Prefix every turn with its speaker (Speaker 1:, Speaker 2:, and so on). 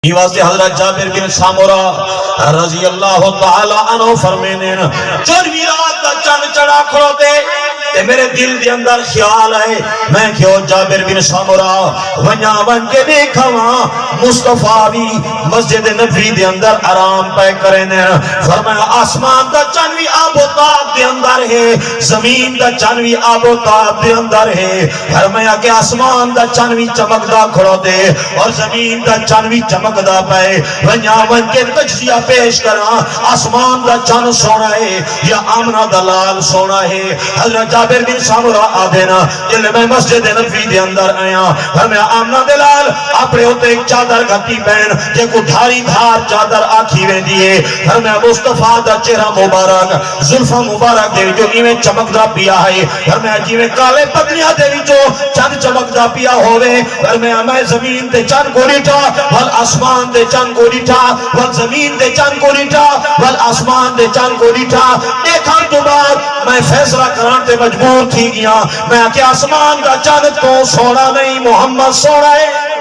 Speaker 1: یہ واسطے حضرت جابر بن سامورہ رضی اللہ تعالی عنہ فرمینے چورویں رات دا چند چڑھا کھڑوتے تے میرے دل دے اندر خیال ہے میں کہو جابر بن سامورہ ونیا ون کے دیکھا مصطفیٰ بھی مسجد نبوی دے اندر آرام پہ کرنے فرمایا آسمان دا چنوی آب و تاب دے اندر ہے زمین دا چنوی آب و تاب دے اندر ہے فرمایا کہ آسمان دا چنوی چمک دا کھڑو دے اور زمین دا چنوی چمک دا پہ ونیاون کے تجزیہ پیش کرا آسمان دا چن سونا ہے یا آمنہ دلال سونا ہے حضرت جابر بن سامورہ آدھینا جل میں مسجد نبوی دے اندر آیا فرمایا آمنہ دلال اپنے ہوتے ایک چادر گھٹی پہن جے کو دھاری دھار چادر آکھی وے دیئے فرمایا مصطفیٰ دا چہرہ مبارک زلفہ مبارک دے جو ایویں چمک دا پیا ہے فرمایا جیویں کالے پتنیاں دے جو چند چمک دا پیا ہوئے فرمایا میں زمین تے چند کو ریٹا والآسمان دے چند کو ریٹا والزمین دے چند کو ریٹا والآسمان دے چند کو ریٹا دیکھان تو بعد میں فیصلہ کران تے مجبور تھی گیا میں کہ آسمان کا چند تو سونا نہیں محمد سونا ہے